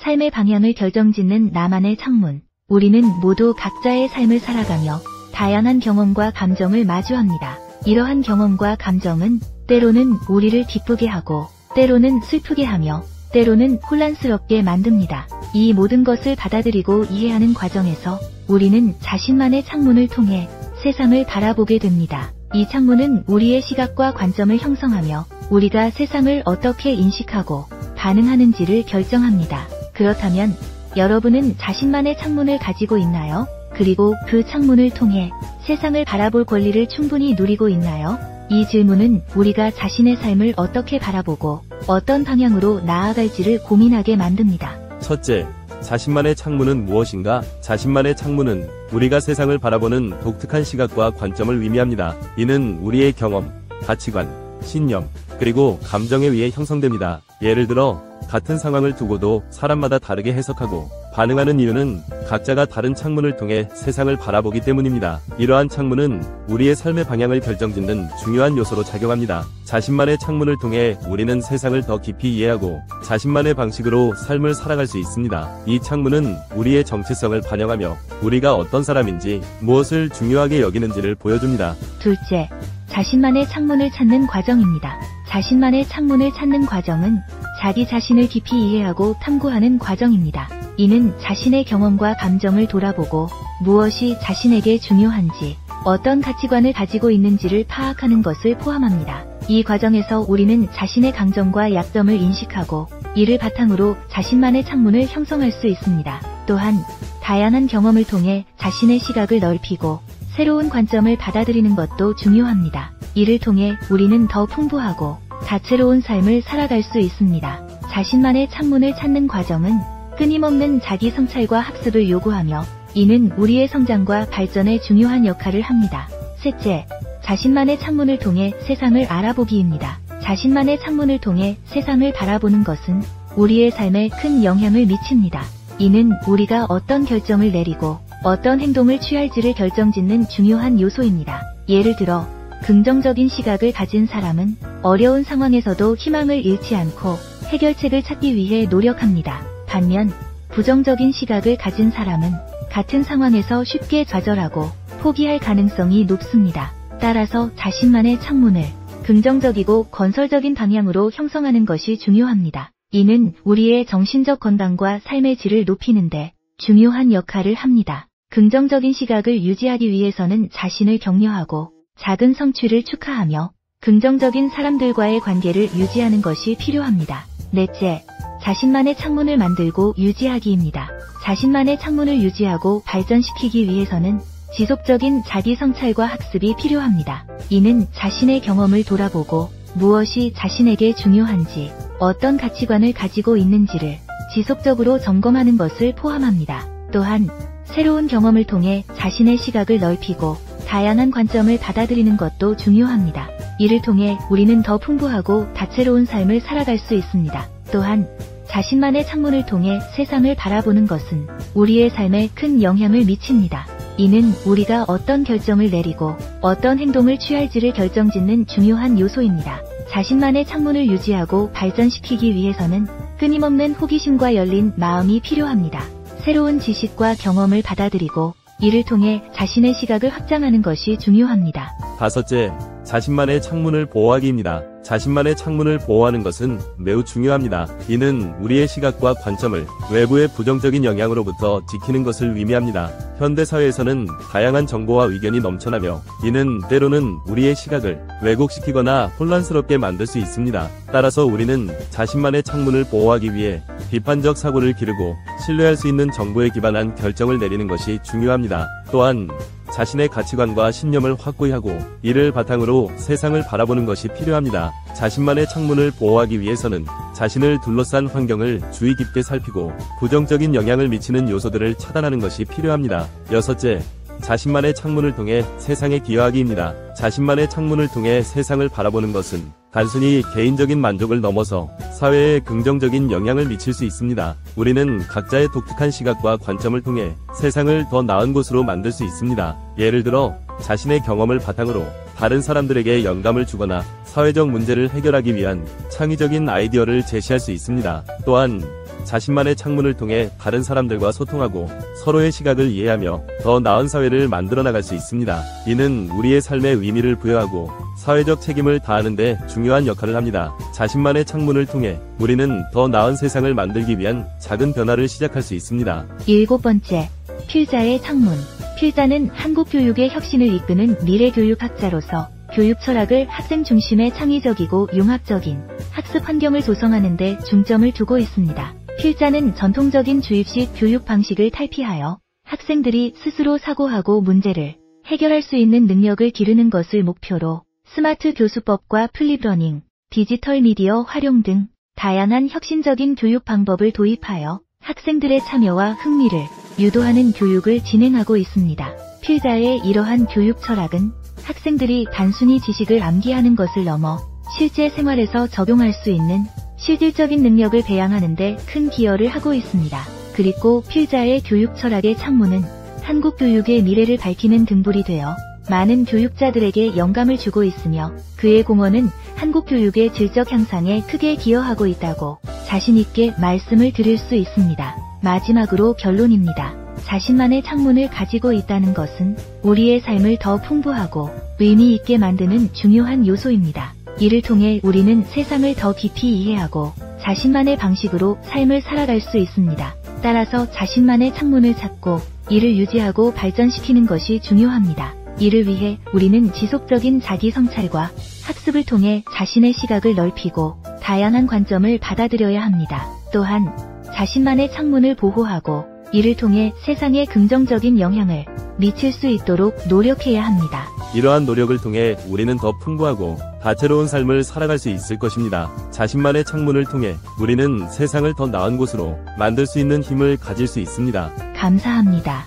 삶의 방향을 결정짓는 나만의 창문. 우리는 모두 각자의 삶을 살아가며 다양한 경험과 감정을 마주합니다. 이러한 경험과 감정은 때로는 우리를 기쁘게 하고 때로는 슬프게 하며 때로는 혼란스럽게 만듭니다. 이 모든 것을 받아들이고 이해하는 과정에서 우리는 자신만의 창문을 통해 세상을 바라보게 됩니다. 이 창문은 우리의 시각과 관점을 형성하며 우리가 세상을 어떻게 인식하고 반응하는지를 결정합니다. 그렇다면 여러분은 자신만의 창문을 가지고 있나요? 그리고 그 창문을 통해 세상을 바라볼 권리를 충분히 누리고 있나요? 이 질문은 우리가 자신의 삶을 어떻게 바라보고 어떤 방향으로 나아갈지를 고민하게 만듭니다. 첫째, 자신만의 창문은 무엇인가? 자신만의 창문은 우리가 세상을 바라보는 독특한 시각과 관점을 의미합니다. 이는 우리의 경험, 가치관, 신념, 그리고 감정에 의해 형성됩니다. 예를 들어 같은 상황을 두고도 사람마다 다르게 해석하고 반응하는 이유는 각자가 다른 창문을 통해 세상을 바라보기 때문입니다. 이러한 창문은 우리의 삶의 방향을 결정짓는 중요한 요소로 작용합니다. 자신만의 창문을 통해 우리는 세상을 더 깊이 이해하고 자신만의 방식으로 삶을 살아갈 수 있습니다. 이 창문은 우리의 정체성을 반영하며 우리가 어떤 사람인지 무엇을 중요하게 여기는지를 보여줍니다. 둘째, 자신만의 창문을 찾는 과정입니다. 자신만의 창문을 찾는 과정은 자기 자신을 깊이 이해하고 탐구하는 과정입니다. 이는 자신의 경험과 감정을 돌아보고 무엇이 자신에게 중요한지, 어떤 가치관을 가지고 있는지를 파악하는 것을 포함합니다. 이 과정에서 우리는 자신의 강점과 약점을 인식하고 이를 바탕으로 자신만의 창문을 형성할 수 있습니다. 또한 다양한 경험을 통해 자신의 시각을 넓히고 새로운 관점을 받아들이는 것도 중요합니다. 이를 통해 우리는 더 풍부하고 다채로운 삶을 살아갈 수 있습니다. 자신만의 창문을 찾는 과정은 끊임없는 자기 성찰과 학습을 요구하며 이는 우리의 성장과 발전에 중요한 역할을 합니다. 셋째, 자신만의 창문을 통해 세상을 알아보기입니다. 자신만의 창문을 통해 세상을 바라보는 것은 우리의 삶에 큰 영향을 미칩니다. 이는 우리가 어떤 결정을 내리고 어떤 행동을 취할지를 결정짓는 중요한 요소입니다. 예를 들어 긍정적인 시각을 가진 사람은 어려운 상황에서도 희망을 잃지 않고 해결책을 찾기 위해 노력합니다. 반면 부정적인 시각을 가진 사람은 같은 상황에서 쉽게 좌절하고 포기할 가능성이 높습니다. 따라서 자신만의 창문을 긍정적이고 건설적인 방향으로 형성하는 것이 중요합니다. 이는 우리의 정신적 건강과 삶의 질을 높이는데 중요한 역할을 합니다. 긍정적인 시각을 유지하기 위해서는 자신을 격려하고 작은 성취를 축하하며 긍정적인 사람들과의 관계를 유지하는 것이 필요합니다. 넷째, 자신만의 창문을 만들고 유지하기입니다. 자신만의 창문을 유지하고 발전시키기 위해서는 지속적인 자기 성찰과 학습이 필요합니다. 이는 자신의 경험을 돌아보고 무엇이 자신에게 중요한지, 어떤 가치관을 가지고 있는지를 지속적으로 점검하는 것을 포함합니다. 또한 새로운 경험을 통해 자신의 시각을 넓히고 다양한 관점을 받아들이는 것도 중요합니다. 이를 통해 우리는 더 풍부하고 다채로운 삶을 살아갈 수 있습니다. 또한 자신만의 창문을 통해 세상을 바라보는 것은 우리의 삶에 큰 영향을 미칩니다. 이는 우리가 어떤 결정을 내리고 어떤 행동을 취할지를 결정짓는 중요한 요소입니다. 자신만의 창문을 유지하고 발전시키기 위해서는 끊임없는 호기심과 열린 마음이 필요합니다. 새로운 지식과 경험을 받아들이고 이를 통해 자신의 시각을 확장하는 것이 중요합니다. 다섯째, 자신만의 창문을 보호하기입니다. 자신만의 창문을 보호하는 것은 매우 중요합니다. 이는 우리의 시각과 관점을 외부의 부정적인 영향으로부터 지키는 것을 의미합니다. 현대사회에서는 다양한 정보와 의견이 넘쳐나며 이는 때로는 우리의 시각을 왜곡시키거나 혼란스럽게 만들 수 있습니다. 따라서 우리는 자신만의 창문을 보호하기 위해 비판적 사고를 기르고 신뢰할 수 있는 정보에 기반한 결정을 내리는 것이 중요합니다. 또한 자신의 가치관과 신념을 확고히 하고 이를 바탕으로 세상을 바라보는 것이 필요합니다. 자신만의 창문을 보호하기 위해서는 자신을 둘러싼 환경을 주의 깊게 살피고 부정적인 영향을 미치는 요소들을 차단하는 것이 필요합니다. 여섯째, 자신만의 창문을 통해 세상에 기여하기입니다. 자신만의 창문을 통해 세상을 바라보는 것은 단순히 개인적인 만족을 넘어서 사회에 긍정적인 영향을 미칠 수 있습니다. 우리는 각자의 독특한 시각과 관점을 통해 세상을 더 나은 곳으로 만들 수 있습니다. 예를 들어 자신의 경험을 바탕으로 다른 사람들에게 영감을 주거나 사회적 문제를 해결하기 위한 창의적인 아이디어를 제시할 수 있습니다. 또한 자신만의 창문을 통해 다른 사람들과 소통하고 서로의 시각을 이해하며 더 나은 사회를 만들어 나갈 수 있습니다. 이는 우리의 삶에 의미를 부여하고 사회적 책임을 다하는 데 중요한 역할을 합니다. 자신만의 창문을 통해 우리는 더 나은 세상을 만들기 위한 작은 변화를 시작할 수 있습니다. 7번째, 필자의 창문. 필자는 한국 교육의 혁신을 이끄는 미래 교육학자로서 교육 철학을 학생 중심의 창의적이고 융합적인 학습 환경을 조성하는 데 중점을 두고 있습니다. 필자는 전통적인 주입식 교육 방식을 탈피하여 학생들이 스스로 사고하고 문제를 해결할 수 있는 능력을 기르는 것을 목표로 스마트 교수법과 플립러닝, 디지털 미디어 활용 등 다양한 혁신적인 교육 방법을 도입하여 학생들의 참여와 흥미를 유도하는 교육을 진행하고 있습니다. 필자의 이러한 교육 철학은 학생들이 단순히 지식을 암기하는 것을 넘어 실제 생활에서 적용할 수 있는 실질적인 능력을 배양하는 데 큰 기여를 하고 있습니다. 그리고 필자의 교육 철학의 창문은 한국 교육의 미래를 밝히는 등불이 되어 많은 교육자들에게 영감을 주고 있으며 그의 공헌은 한국 교육의 질적 향상에 크게 기여하고 있다고 자신있게 말씀을 드릴 수 있습니다. 마지막으로 결론입니다. 자신만의 창문을 가지고 있다는 것은 우리의 삶을 더 풍부하고 의미 있게 만드는 중요한 요소입니다. 이를 통해 우리는 세상을 더 깊이 이해하고 자신만의 방식으로 삶을 살아갈 수 있습니다. 따라서 자신만의 창문을 찾고 이를 유지하고 발전시키는 것이 중요합니다. 이를 위해 우리는 지속적인 자기 성찰과 학습을 통해 자신의 시각을 넓히고 다양한 관점을 받아들여야 합니다. 또한 자신만의 창문을 보호하고 이를 통해 세상에 긍정적인 영향을 미칠 수 있도록 노력해야 합니다. 이러한 노력을 통해 우리는 더 풍부하고 다채로운 삶을 살아갈 수 있을 것입니다. 자신만의 창문을 통해 우리는 세상을 더 나은 곳으로 만들 수 있는 힘을 가질 수 있습니다. 감사합니다.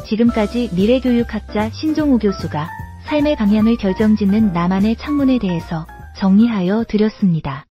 지금까지 미래교육학자 신종우 교수가 삶의 방향을 결정짓는 나만의 창문에 대해서 정리하여 드렸습니다.